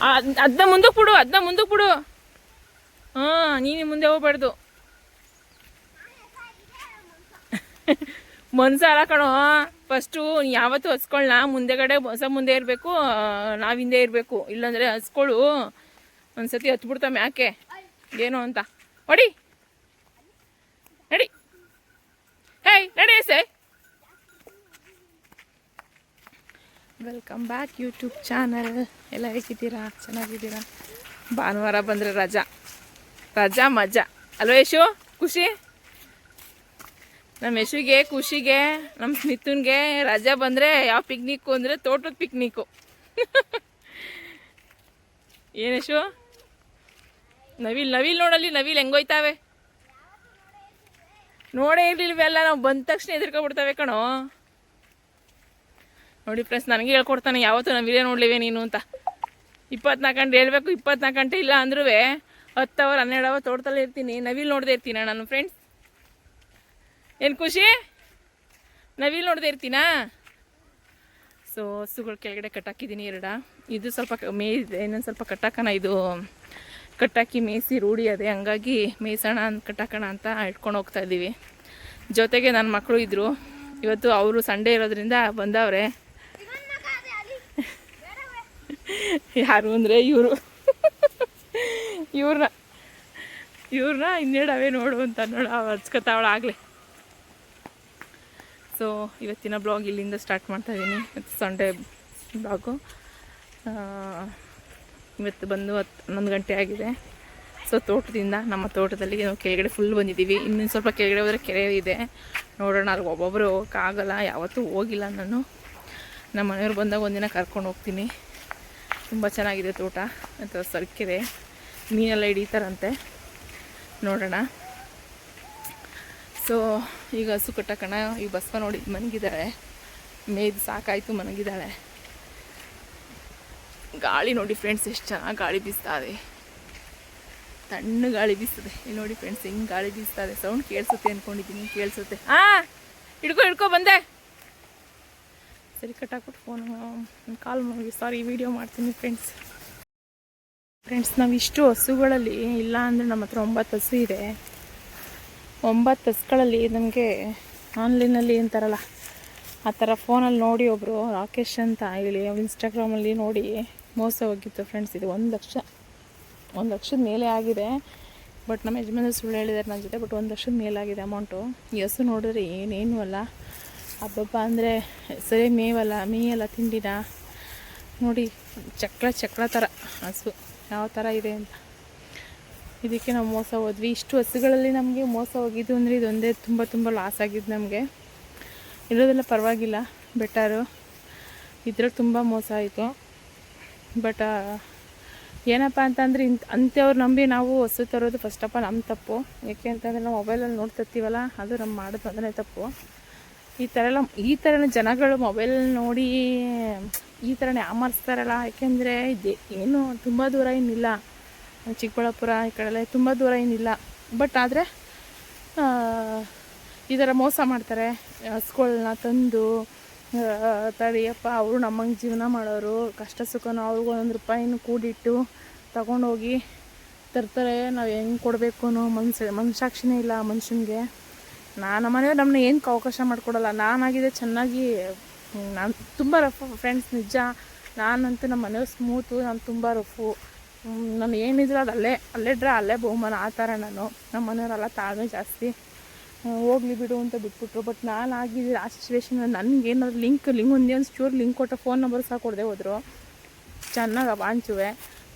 ಅದನ್ನ ಮುಂದಕ್ಕೆ ಬಿಡು ಹಾಂ, ನೀನು ಮುಂದೆ ಹೋಗ್ಬಾರ್ದು. ಮನ್ಸು ಅಲ್ಲ ಕಣೋ, ಫಸ್ಟು ಯಾವತ್ತೂ ಹಸ್ಕೊಳ್ಳ ಮುಂದೆಗಡೆ ಮುಂದೆ ಇರಬೇಕು, ನಾವು ಹಿಂದೆ ಇರಬೇಕು. ಇಲ್ಲಾಂದರೆ ಹಸ್ಕೊಳ್ಳು ಒಂದ್ಸತಿ ಹತ್ಬಿಡ್ತಾವ ಮ್ಯಾಕೆ ಏನು ಅಂತ. ಹೊಡಿ ನಡಿ, ಹೇಯ್ ನಡಿ ಸೇ. Welcome back YouTube channel. ಎಲ್ಲ ಹೇಗಿದ್ದೀರಾ? ಚೆನ್ನಾಗಿದ್ದೀರಾ? ಭಾನುವಾರ ಬಂದರೆ ರಜಾ ಮಜಾ ಅಲ್ವ ಯಶು? ಖುಷಿ ನಮ್ಮ ಯಶುಗೆ, ಖುಷಿಗೆ, ನಮ್ಮ ಸ್ಮಿತುನ್ಗೆ ರಜಾ ಬಂದರೆ ಯಾವ ಪಿಕ್ನಿಕ್ಕು ಅಂದರೆ ತೋಟದ ಪಿಕ್ನಿಕ್ಕು. ಏನು ಯಶು? ನವಿಲ್ ನೋಡಲ್ಲಿ, ನವಿಲ್ ಹೆಂಗೋಯ್ತಾವೆ ನೋಡೇ ಇರಲಿಲ್ವೆಲ್ಲ. ನಾವು ಬಂದ ತಕ್ಷಣ ಎದುರ್ಕೊಬಿಡ್ತಾವೆ ಕಣೋ. ನೋಡಿ ಫ್ರೆಂಡ್ಸ್, ನನಗೆ ಹೇಳ್ಕೊಡ್ತಾನೆ ಯಾವತ್ತೂ ನವಿಲೇ ನೋಡ್ಲಿವೆ ನೀನು ಅಂತ. 24 ಗಂಟೆ ಹೇಳ್ಬೇಕು, 24 ಗಂಟೆ ಇಲ್ಲ ಅಂದ್ರೂ 10 ಅವರ್ 12 ಅವರ್ ತೋಟದಲ್ಲೇ ಇರ್ತೀನಿ, ನವಿಲ್ ನೋಡದೆ ಇರ್ತೀನ ನಾನು ಫ್ರೆಂಡ್ಸ್. ಏನು ಖುಷಿ? ನವಿಲ್ ನೋಡದೆ ಇರ್ತೀನಾ? ಸೊ ಹಸುಗಳು ಕೆಳಗಡೆ ಕಟ್ಟಾಕಿದ್ದೀನಿ 2. ಇದು ಸ್ವಲ್ಪ ಇನ್ನೊಂದು ಸ್ವಲ್ಪ ಕಟ್ಟಾಕೋಣ. ಇದು ಕಟ್ಟಾಕಿ ಮೇಯಿಸಿ ರೂಢಿ ಅದೇ, ಹಂಗಾಗಿ ಮೇಯ್ಸೋಣ ಕಟ್ಟಾಕೋಣ ಅಂತ ಇಟ್ಕೊಂಡು ಹೋಗ್ತಾ ಇದ್ದೀವಿ. ಜೊತೆಗೆ ನನ್ನ ಮಕ್ಕಳು ಇದ್ದರು ಇವತ್ತು. ಅವರು ಸಂಡೇ ಇರೋದ್ರಿಂದ ಬಂದವ್ರೆ. ಯಾರು ಅಂದರೆ ಇವ್ರನ್ನ ಇನ್ನೆರಡವೇ ನೋಡು ಅಂತ ನೋಡು ಹಚ್ಕೊತಾವಳ ಆಗಲೇ. ಸೊ ಇವತ್ತಿನ ಬ್ಲಾಗ್ ಇಲ್ಲಿಂದ ಸ್ಟಾರ್ಟ್ ಮಾಡ್ತಾಯಿದ್ದೀನಿ. ಮತ್ತು ಸಂಡೇ ಬ್ಲಾಗು ಇವತ್ತು ಬಂದು 11 ಗಂಟೆ ಆಗಿದೆ. ಸೊ ತೋಟದಿಂದ, ನಮ್ಮ ತೋಟದಲ್ಲಿ ನಾವು ಕೆಳಗಡೆ ಫುಲ್ ಬಂದಿದ್ದೀವಿ. ಇನ್ನೊಂದು ಸ್ವಲ್ಪ ಕೆಳಗಡೆ ಹೋದರೆ ಕೆರೆ ಇದೆ, ನೋಡೋಣ. ಅಲ್ಲಿ ಒಬ್ಬೊಬ್ಬರು ಹೋಗೋಕ್ಕಾಗಲ್ಲ, ಯಾವತ್ತೂ ಹೋಗಿಲ್ಲ ನಾನು. ನಮ್ಮ ಮನೆಯವ್ರು ಬಂದಾಗ ಒಂದಿನ ಕರ್ಕೊಂಡು ಹೋಗ್ತೀನಿ. ತುಂಬ ಚೆನ್ನಾಗಿದೆ ತೋಟ ಅಂತ, ಸರ್ಕೆರೆ ಮೀನೆಲ್ಲ ಹಿಡಿತಾರಂತೆ, ನೋಡೋಣ. ಸೊ ಈಗ ಹಸು ಕಟ್ಟೋಣ. ಈ ಬಸವ ನೋಡಿ ಮನಗಿದ್ದಾಳೆ, ಮೇಯ್ದು ಸಾಕಾಯಿತು ಮನಗಿದ್ದಾಳೆ. ಗಾಳಿ ನೋಡಿ ಫ್ರೆಂಡ್ಸ್, ಎಷ್ಟು ಚೆನ್ನಾಗಿ ಗಾಳಿ ಬೀಸ್ತಾ ಇದೆ, ತಣ್ಣ ಗಾಳಿ ಬೀಸ್ತದೆ. ಇಲ್ಲಿ ನೋಡಿ ಫ್ರೆಂಡ್ಸ್, ಹೆಂಗೆ ಗಾಳಿ ಬೀಸ್ತಾ ಇದೆ. ಸೌಂಡ್ ಕೇಳಿಸುತ್ತೆ ಅಂದ್ಕೊಂಡಿದ್ದೀನಿ, ಕೇಳಿಸುತ್ತೆ. ಹಿಡ್ಕೊ ಬಂದೆ. ಸರಿ ಕಟ್ಟಾಕ್ಬಿಟ್ಟು ಫೋನ್ ಕಾಲ್ ಮಾಡಿ ವಿಡಿಯೋ ಮಾಡ್ತೀನಿ ಫ್ರೆಂಡ್ಸ್. ನಾವು ಇಷ್ಟು ಹಸುಗಳಲ್ಲಿ ಇಲ್ಲ ಅಂದರೆ ನಮ್ಮ ಹತ್ರ 9 ಹಸು ಇದೆ. 9 ಹಸುಗಳಲ್ಲಿ ನಮಗೆ ಆನ್ಲೈನಲ್ಲಿ ಅಂತಾರಲ್ಲ ಆ ಥರ ಫೋನಲ್ಲಿ ನೋಡಿ ಒಬ್ಬರು ರಾಕೇಶ್ ಅಂತ ಹೇಳಿ ಇನ್ಸ್ಟಾಗ್ರಾಮಲ್ಲಿ ನೋಡಿ ಮೋಸ ಹೋಗಿತ್ತು ಫ್ರೆಂಡ್ಸ್. ಇದು 1 ಲಕ್ಷದ ಮೇಲೆ ಆಗಿದೆ. ಬಟ್ ನಮ್ಮ ಯಜಮಾನ ಸುಳ್ಳು ಹೇಳಿದ್ದಾರೆ ನನ್ನ ಜೊತೆ. ಬಟ್ 1 ಲಕ್ಷದ ಮೇಲಾಗಿದೆ ಅಮೌಂಟು. ಈ ಹಸು ನೋಡಿದ್ರೆ ಏನೇನು ಅಲ್ಲ, ಹಬ್ಬಬ್ಬ ಅಂದರೆ ಸರಿ ಮೇಯಲ್ಲ ತಿಂಡಿನ ನೋಡಿ, ಚಕ್ರ ಥರ ಹಸು ಯಾವ ಥರ ಇದೆ ಅಂತ. ಇದಕ್ಕೆ ನಾವು ಮೋಸ ಹೋದ್ವಿ. ಇಷ್ಟು ಹಸುಗಳಲ್ಲಿ ನಮಗೆ ಮೋಸ ಹೋಗಿದ್ದು ಅಂದರೆ ಇದೊಂದೇ ತುಂಬ ಲಾಸ್ ಆಗಿದ್ದು ನಮಗೆ. ಇರೋದೆಲ್ಲ ಪರವಾಗಿಲ್ಲ, ಬೆಟರು. ಇದ್ರಲ್ಲಿ ತುಂಬ ಮೋಸ ಆಯಿತು. ಬಟ್ ಏನಪ್ಪ ಅಂತಂದರೆ ಅಂಥವ್ರು ನಂಬಿ ನಾವು ಹಸು ತರೋದು ಫಸ್ಟ್ ಆಫ್ ಆಲ್ ನಮ್ಮ ತಪ್ಪು. ಯಾಕೆ ಅಂತಂದರೆ ನಾವು ಮೊಬೈಲಲ್ಲಿ ನೋಡ್ತಿರ್ತೀವಲ್ಲ, ಅದು ನಮ್ಮ ಮಾಡೋದು ಅದನ್ನೇ ತಪ್ಪು. ಈ ಥರ ಜನಗಳು ಮೊಬೈಲಲ್ಲಿ ನೋಡಿ ಈ ಥರನೇ ಯಾಮಾರಿಸ್ತಾರಲ್ಲ. ಯಾಕೆಂದರೆ ಏನು ತುಂಬ ದೂರ ಏನಿಲ್ಲ, ಚಿಕ್ಕಬಳ್ಳಾಪುರ ಈ ಕಡೆಲ್ಲ ತುಂಬ ದೂರ ಏನಿಲ್ಲ. ಬಟ್ ಆದರೆ ಈ ಥರ ಮೋಸ ಮಾಡ್ತಾರೆ. ಹಸುಗಳನ್ನ ತಂದು ತಡಿಯಪ್ಪ, ಅವರು ನಮ್ಮಂಗೆ ಜೀವನ ಮಾಡೋರು, ಕಷ್ಟ ಸುಖನೂ ಅವ್ರಿಗೂ 1 ರೂಪಾಯಿನೂ ಕೂಡಿಟ್ಟು ತಗೊಂಡೋಗಿ ತರ್ತಾರೆ. ನಾವು ಹೆಂಗೆ ಕೊಡಬೇಕು ಅನ್ನೋ ಮನಸ್ಸಾಕ್ಷಿನೇ ಇಲ್ಲ ಮನುಷ್ಯನಿಗೆ. ನಮ್ಮ ಮನೆಯವ್ರು ನಮ್ಮನ್ನ ಏನಕ್ಕೆ ಅವಕಾಶ ಮಾಡಿಕೊಡಲ್ಲ. ನಾನಾಗಿದೆ ಚೆನ್ನಾಗಿ, ನಾನು ತುಂಬ ರಫು ಫ್ರೆಂಡ್ಸ್, ನಿಜ. ನಾನಂತೂ ನಮ್ಮ ಮನೆಯವ್ರು ಸ್ಮೂತು, ನಾನು ತುಂಬ ರಫು. ನಾನು ಏನಿದ್ರು ಅದು ಅಲ್ಲೇ ಬಹುಮಾನ ಆ ಥರ ನಾನು. ನಮ್ಮ ಮನೆಯವರೆಲ್ಲ ತಾಳ್ಮೆ ಜಾಸ್ತಿ, ಹೋಗ್ಲಿ ಬಿಡು ಅಂತ ಬಿಟ್ಬಿಟ್ರು. ಬಟ್ ನಾನು ಆಗಿದ್ದು ಆ ಸಿಚುವೇಶನ್, ನನಗೇನಾದ್ರು ಲಿಂಕ್ ಒಂದೇ ಒಂದು ಚೂರು ಲಿಂಕ್ ಕೊಟ್ಟ ಫೋನ್ ನಂಬರ್ ಸಹ ಕೊಡದೆ ಹೋದರು. ಚೆನ್ನಾಗಿ ವಾಂಚುವೆ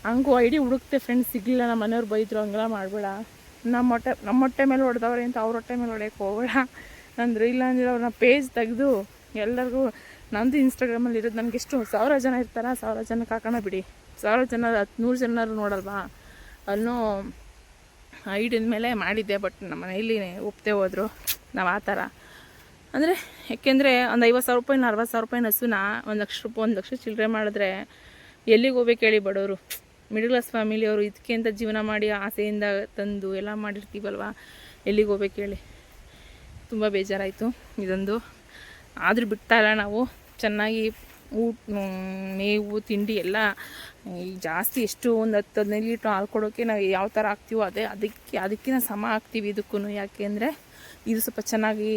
ಹಂಗೂ ಐಡಿ ಹುಡುಕ್ತೆ ಫ್ರೆಂಡ್ಸ್, ಸಿಗಲಿಲ್ಲ. ನಮ್ಮ ಮನೆಯವ್ರು ಬೈದರು, ಹಂಗೆಲ್ಲ ಮಾಡಬೇಡ, ನಮ್ಮ ಹೊಟ್ಟೆ ಮೇಲೆ ಹೊಡೆದವ್ರೆ ಅಂತ ಅವ್ರ ಹೊಟ್ಟೆ ಮೇಲೆ ಹೊಡೆಯೋಕ್ಕೆ ಹೋಗಬೇಡ ಅಂದರು. ಇಲ್ಲಾಂದರೆ ಅವ್ರನ್ನ ಪೇಜ್ ತೆಗೆದು ಎಲ್ಲರಿಗೂ, ನಂದು ಇನ್ಸ್ಟಾಗ್ರಾಮಲ್ಲಿ ಇರೋದು ನನಗೆ ಎಷ್ಟು 1000 ಜನ ಇರ್ತಾರ, 1000 ಜನಕ್ಕೆ ಹಾಕೋಣ ಬಿಡಿ. 1000 ಜನ 100 ಜನರು ನೋಡಲ್ವಾ ಅನ್ನೋ ಐಡಿದ ಮೇಲೆ ಮಾಡಿದ್ದೆ. ಬಟ್ ನಮ್ಮ ಮನೆಯಲ್ಲಿ ಒಪ್ಪದೆ ಹೋದರು. ನಾವು ಆ ಥರ ಅಂದರೆ ಯಾಕೆಂದರೆ ಒಂದು 50,000 ರೂಪಾಯಿನ 60,000 ರೂಪಾಯಿನ ಹಸುನ 1 ಲಕ್ಷ ಚಿಲ್ಲರೆ ಮಾಡಿದ್ರೆ ಎಲ್ಲಿಗೆ ಹೋಗ್ಬೇಕು ಹೇಳಿ ಬಡವರು? ಮಿಡಲ್ ಕ್ಲಾಸ್ ಫ್ಯಾಮಿಲಿಯವರು ಇದಕ್ಕೆ ಅಂತ ಜೀವನ ಮಾಡಿ ಆಸೆಯಿಂದ ತಂದು ಎಲ್ಲ ಮಾಡಿರ್ತೀವಲ್ವ, ಎಲ್ಲಿಗೆ ಹೋಗ್ಬೇಕು ಹೇಳಿ? ತುಂಬ ಬೇಜಾರಾಯಿತು ಇದೊಂದು. ಆದರೂ ಬಿಡ್ತಾಯಿಲ್ಲ ನಾವು. ಚೆನ್ನಾಗಿ ಮೇವು ತಿಂಡಿ ಎಲ್ಲ ಈಗ ಜಾಸ್ತಿ ಎಷ್ಟು ಒಂದು 10-15 ಲೀಟ್ರ್ ಹಾಲು ಕೊಡೋಕ್ಕೆ ನಾವು ಯಾವ ಥರ ಹಾಕ್ತೀವೋ ಅದಕ್ಕಿಂತ ಸಮ ಹಾಕ್ತೀವಿ ಇದಕ್ಕೂ. ಯಾಕೆ ಅಂದರೆ ಇದು ಸ್ವಲ್ಪ ಚೆನ್ನಾಗಿ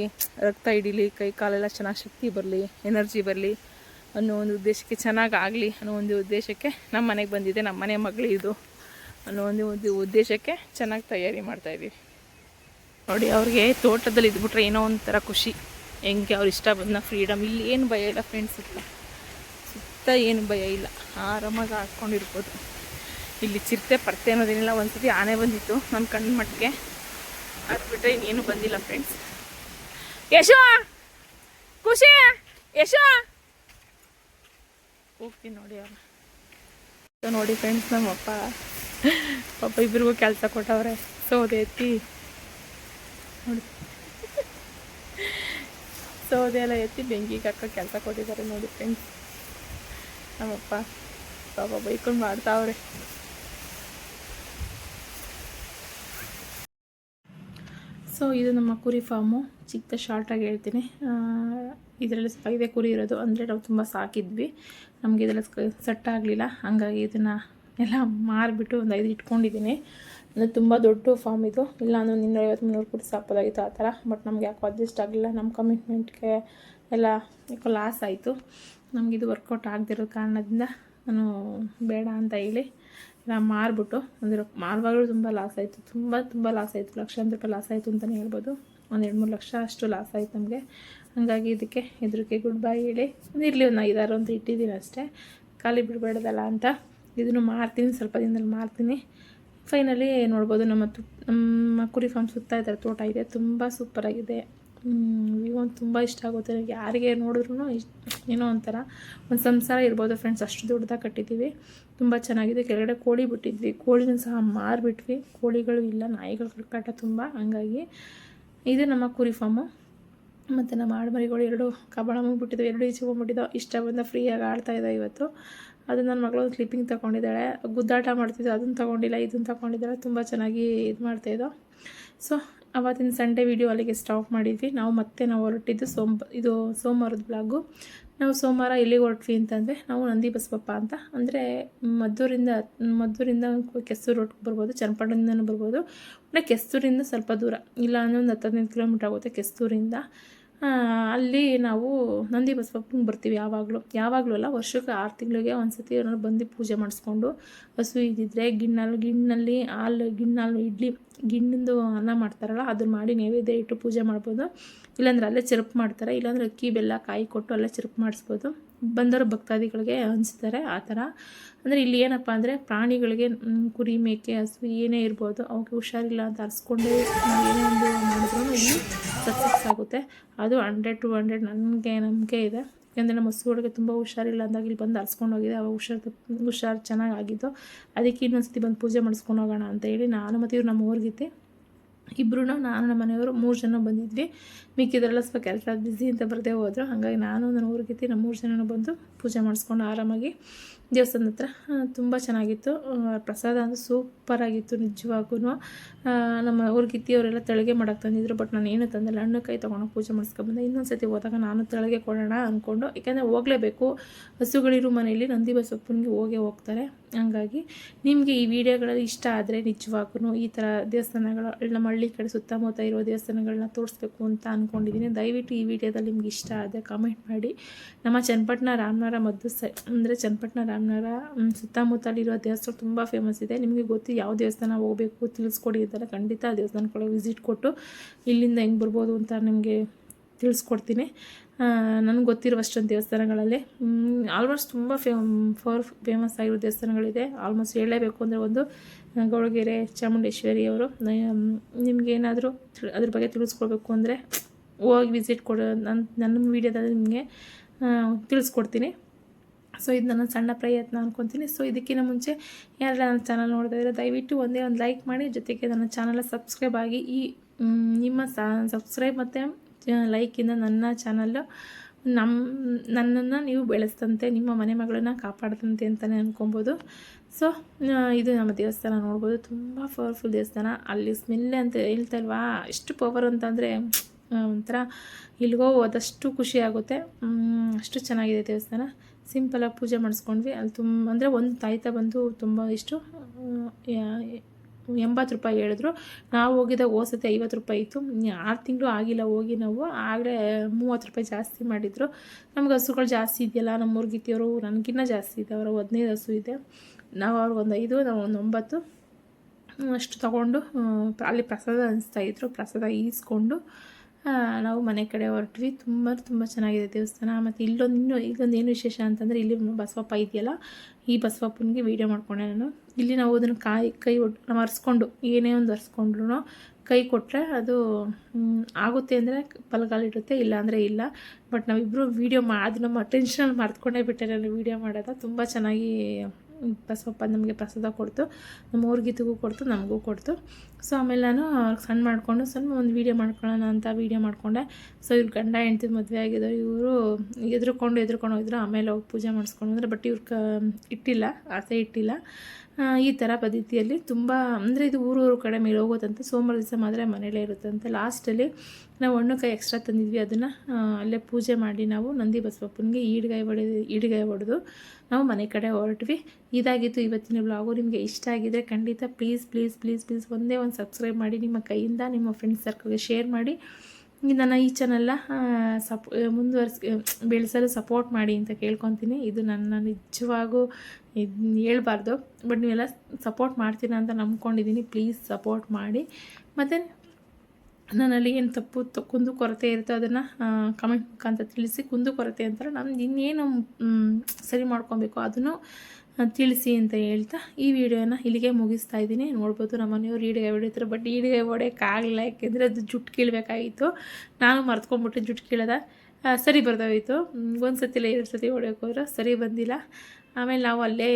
ರಕ್ತ ಹಿಡೀಲಿ, ಕೈ ಕಾಲೆಲ್ಲ ಚೆನ್ನಾಗಿ ಶಕ್ತಿ ಬರಲಿ, ಎನರ್ಜಿ ಬರಲಿ ಅನ್ನೋ ಒಂದು ಉದ್ದೇಶಕ್ಕೆ, ಚೆನ್ನಾಗಿ ಆಗಲಿ ಅನ್ನೋ ಒಂದು ಉದ್ದೇಶಕ್ಕೆ ನಮ್ಮ ಮನೆಗೆ ಬಂದಿದೆ. ನಮ್ಮ ಮನೆ ಮಗಳು ಇದು ಅನ್ನೋ ಒಂದು ಉದ್ದೇಶಕ್ಕೆ ಚೆನ್ನಾಗಿ ತಯಾರಿ ಮಾಡ್ತಾಯಿದ್ದೀವಿ ನೋಡಿ. ಅವ್ರಿಗೆ ತೋಟದಲ್ಲಿ ಇದ್ಬಿಟ್ರೆ ಏನೋ ಒಂಥರ ಖುಷಿ, ಹೆಂಗೆ ಅವ್ರು ಇಷ್ಟ ಬಂದ ಫ್ರೀಡಮ್. ಇಲ್ಲಿ ಏನು ಭಯ ಇಲ್ಲ ಫ್ರೆಂಡ್ಸ್, ಸುತ್ತ ಏನು ಭಯ ಇಲ್ಲ, ಆರಾಮಾಗಿ ಆಡ್ಕೊಂಡಿರ್ಬೋದು. ಇಲ್ಲಿ ಚಿರತೆ ಪರ್ತೆ ಅನ್ನೋದೇನಿಲ್ಲ. ಒಂದು ಸತಿ ಆನೆ ಬಂದಿತ್ತು ನನ್ನ ಕಣ್ಣು ಮಟ್ಟಿಗೆ, ಅದು ಬಿಟ್ಟರೆ ಇನ್ನೇನು ಬಂದಿಲ್ಲ ಫ್ರೆಂಡ್ಸ್. ಯಶೋ ಖುಷಿ, ಯಶೋ ಹೋಗ್ತೀನಿ ನೋಡಿ ಅವ್ರು ನೋಡಿ ಫ್ರೆಂಡ್ಸ್. ನಮ್ಮಪ್ಪ ಪಾಪ ಇಬ್ಬರಿಗೂ ಕೆಲಸ ಕೊಟ್ಟವ್ರೆ. ಸೌದೆ ಎತ್ತಿ ನೋಡಿ, ಸೌದೆ ಎಲ್ಲ ಎತ್ತಿ ಬೆಂಕಿಗೆ ಹಾಕೋ ಕೆಲಸ ಕೊಟ್ಟಿದ್ದಾರೆ ನೋಡಿ ಫ್ರೆಂಡ್ಸ್. ನಮ್ಮಪ್ಪ ಪಾಪ ಬೈಕೊಂಡು ಮಾಡ್ತಾವ್ರೆ. ಸೊ ಇದು ನಮ್ಮ ಕುರಿ ಫಾರ್ಮು. ಚಿಕ್ಕ ಶಾರ್ಟಾಗಿ ಹೇಳ್ತೀನಿ. ಇದರಲ್ಲಿ ಸ್ವಲ್ಪ 5 ಕುರಿ ಇರೋದು. ಅಂದರೆ ನಾವು ತುಂಬ ಸಾಕಿದ್ವಿ, ನಮಗೆ ಇದೆಲ್ಲ ಸೆಟ್ ಆಗಲಿಲ್ಲ. ಹಾಗಾಗಿ ಇದನ್ನು ಎಲ್ಲ ಮಾರಿಬಿಟ್ಟು ಒಂದು 5 ಇಟ್ಕೊಂಡಿದ್ದೀನಿ. ಅಂದರೆ ತುಂಬ ದೊಡ್ಡ ಫಾರ್ಮ್ ಇದು. ಇಲ್ಲ ಅಂದರೆ 250-300 ಕುರಿ ಸಾಕೋದಾಗಿತ್ತು ಆ ಥರ. ಬಟ್ ನಮ್ಗೆ ಯಾಕೋ ಅಡ್ಜಸ್ಟ್ ಆಗಲಿಲ್ಲ. ನಮ್ಮ ಕಮಿಟ್ಮೆಂಟ್ಗೆ ಎಲ್ಲ ಯಾಕೋ ಲಾಸ್ ಆಯಿತು. ನಮಗಿದು ವರ್ಕೌಟ್ ಆಗದಿರೋ ಕಾರಣದಿಂದ ನಾನು ಬೇಡ ಅಂತ ಹೇಳಿ ಎಲ್ಲ ಮಾರಿಬಿಟ್ಟು ಮಾರುವಾಗಲೂ ತುಂಬ ಲಾಸ್ ಆಯಿತು. ತುಂಬ ಲಾಸ್ ಆಯಿತು. ಲಕ್ಷಾಂತರ ರೂಪಾಯಿ ಲಾಸ್ ಆಯಿತು ಅಂತಲೇ ಹೇಳ್ಬೋದು. 1-2-3 ಲಕ್ಷ ಅಷ್ಟು ಲಾಸ್ ಆಯಿತು ನಮಗೆ. ಹಾಗಾಗಿ ಇದಕ್ಕೆ ಎದುರಿಗೆ ಗುಡ್ ಬೈ ಹೇಳಿ ಇರಲಿ, ಒಂದು 5-6 ಅಂತ ಇಟ್ಟಿದ್ದೀನಿ ಅಷ್ಟೇ, ಖಾಲಿ ಬಿಡಬೇಡದಲ್ಲ ಅಂತ. ಇದನ್ನು ಮಾರ್ತೀನಿ, ಸ್ವಲ್ಪ ದಿನದಲ್ಲಿ ಮಾರ್ತೀನಿ. ಫೈನಲಿ ನೋಡ್ಬೋದು ನಮ್ಮ ಕುರಿ ಫಾರ್ಮ್ ಸುತ್ತ ಇದ್ದಾರೆ, ತೋಟ ಇದೆ, ತುಂಬ ಸೂಪರಾಗಿದೆ. ಒಂದು ತುಂಬ ಇಷ್ಟ ಆಗುತ್ತೆ ನನಗೆ. ಯಾರಿಗೆ ನೋಡಿದ್ರೂ ಏನೋ ಒಂಥರ ಒಂದು ಸಂಸಾರ ಇರ್ಬೋದು ಫ್ರೆಂಡ್ಸ್, ಅಷ್ಟು ದೊಡ್ಡದಾಗಿ ಕಟ್ಟಿದ್ದೀವಿ. ತುಂಬ ಚೆನ್ನಾಗಿದೆ. ಕೆಳಗಡೆ ಕೋಳಿ ಬಿಟ್ಟಿದ್ವಿ, ಕೋಳಿನ ಸಹ ಮಾರಿಬಿಟ್ವಿ. ಕೋಳಿಗಳು ಇಲ್ಲ, ನಾಯಿಗಳ ಕಟ್ಟಾಟ ತುಂಬ. ಹಂಗಾಗಿ ಇದು ನಮ್ಮ ಕುರಿ ಫಾರ್ಮು. ಮತ್ತು ನಮ್ಮ ಆಡುಮರಿಗಳು 2 ಕಬಾಳ ಮುಗಿಬಿಟ್ಟಿದ್ದಾವೆ, 2 ಈಚೆ ಹೋಗ್ಬಿಟ್ಟಿದ್ದಾವೆ. ಇಷ್ಟ ಬಂದ ಫ್ರೀಯಾಗಿ ಆಡ್ತಾಯಿದ್ದಾವೆ ಇವತ್ತು. ಅದು ನನ್ನ ಮಗಳು ಕ್ಲಿಪ್ಪಿಂಗ್ ತೊಗೊಂಡಿದ್ದಾಳೆ, ಗುದ್ದಾಟ ಮಾಡ್ತಿದ್ದು, ಅದನ್ನು ತೊಗೊಂಡಿಲ್ಲ, ಇದನ್ನು ತೊಗೊಂಡಿದ್ದಾಳೆ. ತುಂಬ ಚೆನ್ನಾಗಿ ಇದು ಮಾಡ್ತಾಯಿದ್ದೋ. ಸೊ ಅವತ್ತಿನ ಸಂಡೇ ವಿಡಿಯೋ ಅಲ್ಲಿಗೆ ಸ್ಟಾಪ್ ಮಾಡಿದ್ವಿ. ನಾವು ಹೊರಟಿದ್ದು ಇದು ಸೋಮವಾರದ ಬ್ಲಾಗು. ನಾವು ಸೋಮವಾರ ಎಲ್ಲಿಗೆ ಹೊರಟ್ವಿ ಅಂತಂದರೆ, ನಾವು ನಂದಿ ಬಸವಪ್ಪ ಅಂತ, ಅಂದರೆ ಮದ್ದೂರಿಂದ ಕೆಸ್ತೂರು ರೋಡ್ಗೆ ಬರ್ಬೋದು, ಚನ್ನಪಟ್ಟಣದಿಂದನೂ ಬರ್ಬೋದು. ಅಂದರೆ ಕೆಸ್ತೂರಿಂದ ಸ್ವಲ್ಪ ದೂರ, ಇಲ್ಲ ಅಂದರೆ ಒಂದು 10-15 ಕಿಲೋಮೀಟ್ರ್ ಆಗುತ್ತೆ ಕೆಸ್ತೂರಿಂದ. ಅಲ್ಲಿ ನಾವು ನಂದಿ ಬಸವಪ್ಪಂಗೆ ಬರ್ತೀವಿ ಯಾವಾಗಲೂ ಅಲ್ಲ, ವರ್ಷಕ್ಕೆ 6 ತಿಂಗಳಿಗೆ ಒಂದು ಸತಿ ಏನಾದ್ರು ಬಂದು ಪೂಜೆ ಮಾಡಿಸ್ಕೊಂಡು, ಹಸು ಇದ್ದಿದ್ರೆ ಗಿಣ್ಣಲ್ಲಿ ಹಾಲು ಇಡ್ಲಿ, ಗಿಣ್ಣಿಂದು ಅನ್ನ ಮಾಡ್ತಾರಲ್ಲ, ಅದನ್ನು ಮಾಡಿ ನೈವೇದ್ಯ ಇಟ್ಟು ಪೂಜೆ ಮಾಡ್ಬೋದು. ಇಲ್ಲಾಂದ್ರೆ ಅಲ್ಲೇ ಚೆರುಪು ಮಾಡ್ತಾರೆ, ಇಲ್ಲಾಂದರೆ ಅಕ್ಕಿ ಬೆಲ್ಲ ಕಾಯಿ ಕೊಟ್ಟು ಅಲ್ಲೇ ಚೆರುಪು ಮಾಡಿಸ್ಬೋದು. ಬಂದವರು ಭಕ್ತಾದಿಗಳಿಗೆ ಹಂಚ್ತಾರೆ ಆ ಥರ. ಅಂದರೆ ಇಲ್ಲಿ ಏನಪ್ಪ ಅಂದರೆ ಪ್ರಾಣಿಗಳಿಗೆ, ಕುರಿ ಮೇಕೆ ಹಸು ಏನೇ ಇರ್ಬೋದು, ಅವಕ್ಕೆ ಹುಷಾರಿಲ್ಲ ಅಂತ ಅರ್ಸ್ಕೊಂಡೆ ಏನೇ ಒಂದು ಮಾಡಿದ್ರು ಇಲ್ಲಿ ಸಕ್ಸಸ್ ಆಗುತ್ತೆ. ಅದು 100 to 100 ನನಗೆ ನಂಬಿಕೆ ಇದೆ. ಯಾಕೆಂದರೆ ನಮ್ಮ ಹಸುಗಳಿಗೆ ತುಂಬ ಹುಷಾರಿಲ್ಲ ಅಂದಾಗ ಇಲ್ಲಿ ಬಂದು ಅರ್ಸ್ಕೊಂಡು ಹೋಗಿದೆ. ಅವಾಗ ಹುಷಾರು ಚೆನ್ನಾಗಾಗಿದ್ದು. ಅದಕ್ಕೆ ಇನ್ನೊಂದ್ಸತಿ ಬಂದು ಪೂಜೆ ಮಾಡಿಸ್ಕೊಂಡು ಹೋಗೋಣ ಅಂತ ಹೇಳಿ ನಾನು ಮತ್ತು ಇವ್ರು ನಮ್ಮ ಊರಿಗಿತ್ತು ಇಬ್ಬರು, ನಾನು ನಮ್ಮ ಮನೆಯವರು 3 ಜನ ಬಂದಿದ್ವಿ. ಮಿಕ್ಕಿದ್ರೆಲ್ಲ ಸ್ವಲ್ಪ ಕೆಲಸ ಬ್ಯುಸಿ ಅಂತ ಬರದೇ ಹೋದರು. ಹಾಗಾಗಿ ನಾನು ನನ್ನ ಊರಿಗಿತ್ತು, ನಮ್ಮ 3 ಜನನೂ ಬಂದು ಪೂಜೆ ಮಾಡಿಸ್ಕೊಂಡು ಆರಾಮಾಗಿ ದೇವಸ್ಥಾನದ ಹತ್ರ. ತುಂಬ ಚೆನ್ನಾಗಿತ್ತು. ಪ್ರಸಾದ ಅಂದರೆ ಸೂಪರಾಗಿತ್ತು ನಿಜವಾಗೂ. ನಮ್ಮ ಊರಿಗಿತ್ತಿ ಅವರೆಲ್ಲ ತಳಿಗೆ ಮಾಡೋಕ್ಕೆ ತಂದಿದ್ರು. ಬಟ್ ನಾನು ಏನು ತಂದಿಲ್ಲ, ಹಣ್ಣು ಕಾಯಿ ತೊಗೊಂಡು ಪೂಜೆ ಮಾಡಿಸ್ಕೊಂಡ್ಬಂದೆ. ಇನ್ನೊಂದು ಸತಿ ಹೋದಾಗ ನಾನು ತಳಿಗೆ ಕೊಡೋಣ ಅಂದ್ಕೊಂಡು, ಯಾಕೆಂದರೆ ಹೋಗಲೇಬೇಕು, ಹಸುಗಳಿರೋ ಮನೆಯಲ್ಲಿ ನಂದಿ ಬಸವಪ್ಪನಿಗೆ ಹೋಗ್ತಾರೆ. ಹಂಗಾಗಿ ನಿಮಗೆ ಈ ವಿಡಿಯೋಗಳಲ್ಲಿ ಇಷ್ಟ ಆದರೆ ನಿಜವಾಗೂ ಈ ಥರ ದೇವಸ್ಥಾನಗಳು ನಮ್ಮ ಹಳ್ಳಿ ಕಡೆ ಸುತ್ತಮುತ್ತ ಇರೋ ದೇವಸ್ಥಾನಗಳನ್ನ ತೋರಿಸ್ಬೇಕು ಅಂತ ಅಂದ್ಕೊಂಡಿದ್ದೀನಿ. ದಯವಿಟ್ಟು ಈ ವಿಡಿಯೋದಲ್ಲಿ ನಿಮ್ಗೆ ಇಷ್ಟ ಆದರೆ ಕಮೆಂಟ್ ಮಾಡಿ. ನಮ್ಮ ಚನ್ನಪಟ್ಟಣ ರಾಮನಗರ ಅಂದರೆ ಚನ್ನಪಟ್ಟಣ ರಾಮನಗರ ಸುತ್ತಮುತ್ತಲಿರೋ ದೇವಸ್ಥಾನ ತುಂಬ ಫೇಮಸ್ ಇದೆ. ನಿಮಗೆ ಗೊತ್ತು ಯಾವ ದೇವಸ್ಥಾನ ಹೋಗಬೇಕು ತಿಳಿಸ್ಕೊಡಿ ಇದ್ದಾರೆ. ಖಂಡಿತ ಆ ದೇವಸ್ಥಾನಗಳಿಗೆ ವಿಸಿಟ್ ಕೊಟ್ಟು ಇಲ್ಲಿಂದ ಹೆಂಗೆ ಬರ್ಬೋದು ಅಂತ ನಿಮಗೆ ತಿಳಿಸ್ಕೊಡ್ತೀನಿ. ನನಗೆ ಗೊತ್ತಿರುವಷ್ಟೊಂದು ದೇವಸ್ಥಾನಗಳಲ್ಲಿ ಆಲ್ಮೋಸ್ಟ್ ತುಂಬ ಫೇಮಸ್ ಆಗಿರೋ ದೇವಸ್ಥಾನಗಳಿದೆ. ಆಲ್ಮೋಸ್ಟ್ ಹೇಳಲೇಬೇಕು ಅಂದರೆ ಒಂದು ಗೌಡಗೆರೆ ಚಾಮುಂಡೇಶ್ವರಿ ಅವರು. ನಿಮಗೇನಾದರೂ ಅದ್ರ ಬಗ್ಗೆ ತಿಳಿಸ್ಕೊಡ್ಬೇಕು ಅಂದರೆ ಹೋಗಿ ವಿಸಿಟ್ ಕೊಡೋ ನನ್ನ ವೀಡಿಯೋದಲ್ಲಿ ನಿಮಗೆ ತಿಳಿಸ್ಕೊಡ್ತೀನಿ. ಸೊ ಇದು ನನ್ನ ಸಣ್ಣ ಪ್ರಯತ್ನ ಅಂದ್ಕೊತೀನಿ. ಸೊ ಇದಕ್ಕಿಂತ ಮುಂಚೆ ಯಾರೆಲ್ಲ ನನ್ನ ಚಾನಲ್ ನೋಡ್ತಾ ಇದ್ದಾರೆ ದಯವಿಟ್ಟು ಒಂದೇ ಒಂದು ಲೈಕ್ ಮಾಡಿ, ಜೊತೆಗೆ ನನ್ನ ಚಾನಲ್ ಸಬ್ಸ್ಕ್ರೈಬ್ ಆಗಿ. ಈ ನಿಮ್ಮ ಸಬ್ಸ್ಕ್ರೈಬ್ ಮತ್ತು ಲೈಕಿಂದ ನನ್ನ ಚಾನಲ್ಲು ನನ್ನನ್ನು ನೀವು ಬೆಳೆಸ್ತಂತೆ, ನಿಮ್ಮ ಮನೆ ಮಗಳನ್ನ ಕಾಪಾಡ್ತಂತೆ ಅಂತಲೇ ಅಂದ್ಕೊಬೋದು. ಸೊ ಇದು ನಮ್ಮ ದೇವಸ್ಥಾನ ನೋಡ್ಬೋದು, ತುಂಬ ಪವರ್ಫುಲ್ ದೇವಸ್ಥಾನ. ಅಲ್ಲಿ ಸ್ಮೆಲ್ ಅಂತ ಹೇಳ್ತಾ ಇಲ್ವಾ, ಎಷ್ಟು ಪವರ್ ಅಂತಂದರೆ ಒಂಥರ ಇಲ್ಲಿಗೋ ಹೋದಷ್ಟು ಖುಷಿ ಆಗುತ್ತೆ. ಅಷ್ಟು ಚೆನ್ನಾಗಿದೆ ದೇವಸ್ಥಾನ. ಸಿಂಪಲಾಗಿ ಪೂಜೆ ಮಾಡಿಸ್ಕೊಂಡ್ವಿ. ಅಲ್ಲಿ ಅಂದರೆ ಒಂದು ತಾಯ್ತ ಬಂದು ತುಂಬ ಎಷ್ಟು 80 ರೂಪಾಯಿ ಹೇಳಿದ್ರು. ನಾವು ಹೋಗಿದ್ದಾಗ ಹೋಸತಿ 50 ರೂಪಾಯಿ ಇತ್ತು. 6 ತಿಂಗಳು ಆಗಿಲ್ಲ ಹೋಗಿ ನಾವು, ಆಗಲೇ 30 ರೂಪಾಯಿ ಜಾಸ್ತಿ ಮಾಡಿದರು. ನಮ್ಗೆ ಹಸುಗಳು ಜಾಸ್ತಿ ಇದೆಯಲ್ಲ, ನಮ್ಮ ಮುರುಗಿತಿಯವರು ನನಗಿನ್ನ ಜಾಸ್ತಿ ಇದೆ, ಅವರು 15 ಹಸು ಇದೆ. ನಾವು ಅವ್ರಿಗೊಂದು 5, ನಾವು ಒಂದು 9 ಅಷ್ಟು ತೊಗೊಂಡು ಅಲ್ಲಿ ಪ್ರಸಾದ ಅನಿಸ್ತಾಯಿದ್ರು. ಪ್ರಸಾದ ಈಸ್ಕೊಂಡು ನಾವು ಮನೆ ಕಡೆ ಹೊರಟ್ವಿ. ತುಂಬ ಚೆನ್ನಾಗಿದೆ ದೇವಸ್ಥಾನ. ಮತ್ತು ಇಲ್ಲೊಂದು ಏನು ವಿಶೇಷ ಅಂತಂದರೆ, ಇಲ್ಲಿ ಬಸವಪ್ಪ ಇದೆಯಲ್ಲ, ಈ ಬಸವಪ್ಪನಿಗೆ ವೀಡಿಯೋ ಮಾಡ್ಕೊಂಡೆ ನಾನು. ಇಲ್ಲಿ ನಾವು ಅದನ್ನು ಕೈ ನಾವು ಹರಿಸ್ಕೊಂಡು ಏನೇ ಒಂದು ಹರಿಸ್ಕೊಂಡ್ರು ಕೈ ಕೊಟ್ಟರೆ ಅದು ಆಗುತ್ತೆ ಅಂದರೆ ಬಲಗಾಲಿಡುತ್ತೆ, ಇಲ್ಲ ಅಂದರೆ ಇಲ್ಲ. ಬಟ್ ನಾವಿಬ್ಬರು ವೀಡಿಯೋ ಅದು ನಮ್ಮ ಟೆನ್ಷನಲ್ಲಿ ಮರ್ತ್ಕೊಂಡೇ ಬಿಟ್ಟೆ ನಾನು ವೀಡಿಯೋ ಮಾಡೋದು. ತುಂಬ ಚೆನ್ನಾಗಿ ಬಸವಪ್ಪ ನಮಗೆ ಪ್ರಸಾದ ಕೊಡ್ತು, ನಮ್ಮ ಊರಿಗಿತ್ತಿಗೂ ಕೊಡ್ತು, ನಮಗೂ ಕೊಡ್ತು. ಸೊ ಆಮೇಲೆ ನಾನು ಸಣ್ಣ ಮಾಡಿಕೊಂಡು ಒಂದು ವೀಡಿಯೋ ಮಾಡ್ಕೊಳ್ಳೋಣ ಅಂತ ವೀಡಿಯೋ ಮಾಡಿಕೊಂಡೆ. ಸೊ ಇವ್ರು ಗಂಡ ಹೆಂಡ್ತಿ ಮದುವೆ ಆಗಿದ್ದಾರೆ. ಇವರು ಎದ್ರುಕೊಂಡು ಹೋಗಿದ್ರು. ಆಮೇಲೆ ಹೋಗಿ ಪೂಜೆ ಮಾಡಿಸ್ಕೊಂಡು ಬಂದರೆ, ಬಟ್ ಇವ್ರು ಇಟ್ಟಿಲ್ಲ, ಆಸೆ ಇಟ್ಟಿಲ್ಲ. ಈ ಥರ ಪದ್ಧತಿಯಲ್ಲಿ ತುಂಬ ಅಂದರೆ ಇದು ಊರು ಕಡೆ ಮೇಲೆ ಹೋಗೋದಂತೆ. ಸೋಮವಾರ ದಿವಸ ಮಾತ್ರ ಮನೇಲೇ ಇರುತ್ತಂತೆ. ಲಾಸ್ಟಲ್ಲಿ ನಾವು ಹಣ್ಣುಕಾಯಿ ಎಕ್ಸ್ಟ್ರಾ ತಂದಿದ್ವಿ, ಅದನ್ನು ಅಲ್ಲೇ ಪೂಜೆ ಮಾಡಿ ನಾವು ನಂದಿ ಬಸವಪ್ಪನಿಗೆ ಈಡ್ಗಾಯಿ ಹೊಡೆದು ನಾವು ಮನೆ ಕಡೆ ಹೊರಟ್ವಿ. ಇದಾಗಿತ್ತು ಇವತ್ತಿನ ಬ್ಲಾಗು. ನಿಮಗೆ ಇಷ್ಟ ಆಗಿದರೆ ಖಂಡಿತ ಪ್ಲೀಸ್ ಒಂದೇ ಒಂದು ಸಬ್ಸ್ಕ್ರೈಬ್ ಮಾಡಿ, ನಿಮ್ಮ ಕೈಯಿಂದ ನಿಮ್ಮ ಫ್ರೆಂಡ್ಸ್ ಸರ್ಕಲ್ಗೆ ಶೇರ್ ಮಾಡಿ. ನನ್ನ ಈ ಚಾನಲ್ನ ಬೆಳೆಸಲು ಸಪೋರ್ಟ್ ಮಾಡಿ ಅಂತ ಕೇಳ್ಕೊತೀನಿ. ಇದು ನನ್ನ ನಿಜವಾಗೂ ಹೇಳ್ಬಾರ್ದು, ಬಟ್ ನೀವೆಲ್ಲ ಸಪೋರ್ಟ್ ಮಾಡ್ತೀರಾ ಅಂತ ನಂಬ್ಕೊಂಡಿದ್ದೀನಿ. ಪ್ಲೀಸ್ ಸಪೋರ್ಟ್ ಮಾಡಿ. ಮತ್ತು ನನ್ನಲ್ಲಿ ಏನು ಕುಂದು ಕೊರತೆ ಇರುತ್ತೋ ಅದನ್ನು ಕಮೆಂಟ್ ಮುಖಾಂತರ ತಿಳಿಸಿ. ಕುಂದು ಕೊರತೆ ಅಂತಾರೆ, ನಾನು ಇನ್ನೇನು ಸರಿ ಮಾಡ್ಕೊಬೇಕು ಅದನ್ನು ತಿಳಿಸಿ ಅಂತ ಹೇಳ್ತಾ ಈ ವಿಡಿಯೋನ ಇಲ್ಲಿಗೆ ಮುಗಿಸ್ತಾ ಇದ್ದೀನಿ. ನೋಡ್ಬೋದು ನಮ್ಮ ಮನೆಯವ್ರು ಈಡಿಗಾಯಿ ಹೊಡಿತಾರೆ, ಬಟ್ ಈಡಿಗಾಯಿ ಹೊಡೆಯೋಕ್ಕಾಗಲಿಲ್ಲ, ಯಾಕೆಂದರೆ ಅದು ಜುಟ್ಟು ಕೀಳಬೇಕಾಗಿತ್ತು. ನಾನು ಮರ್ತ್ಕೊಂಡ್ಬಿಟ್ಟು ಜುಟ್ಟು ಕೀಳೋದ ಸರಿ ಬರ್ದೋಯಿತು. ಒಂದು ಸತಿ ಇಲ್ಲ 2 ಸತಿ ಹೊಡೆಯೋಕೆ ಹೋದ್ರೆ ಸರಿ ಬಂದಿಲ್ಲ. ಆಮೇಲೆ ನಾವು ಅಲ್ಲೇ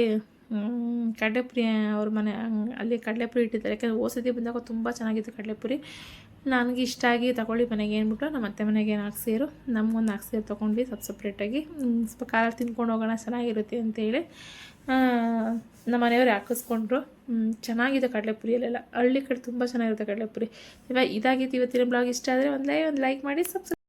ಕಡಲೆಪುರಿ ಅವ್ರ ಮನೆ ಅಲ್ಲಿ ಕಡಲೆಪುರಿ ಇಟ್ಟಿದ್ದಾರೆ. ಯಾಕೆಂದರೆ ಹೋಸತಿ ಬಂದಾಗ ತುಂಬ ಚೆನ್ನಾಗಿತ್ತು ಕಡಲೆಪುರಿ. ನನಗೆ ಇಷ್ಟ ಆಗಿ ತಗೊಳ್ಳಿ ಮನೆಗೆ ಏನ್ಬಿಟ್ಟು ನಮ್ಮ ಅತ್ತೆ ಮನೆಗೆ 4 ಸೇರು, ನಮಗೊಂದು 4 ಸೇರು ತೊಗೊಂಡ್ವಿ ಸಪ್ರೇಟಾಗಿ. ಸ್ವಲ್ಪ ಖಾರ ತಿನ್ಕೊಂಡು ಹೋಗೋಣ ಚೆನ್ನಾಗಿರುತ್ತೆ ಅಂತೇಳಿ ನಮ್ಮ ಮನೆಯವ್ರು ಹಾಕಿಸ್ಕೊಂಡ್ರು. ಚೆನ್ನಾಗಿದೆ ಕಡಲೆಪುರಿಯಲ್ಲೆಲ್ಲ. ಹಳ್ಳಿ ಕಡೆ ತುಂಬ ಚೆನ್ನಾಗಿರುತ್ತೆ ಕಡಲೆಪುರಿ. ಇದಾಗಿತ್ತು ಇವತ್ತಿನ ಬ್ಲಾಗ್. ಇಷ್ಟ ಆದರೆ ಒಂದು ಲೈಕ್ ಮಾಡಿ, ಸಬ್ಸ್ಕ್ರೈಬ್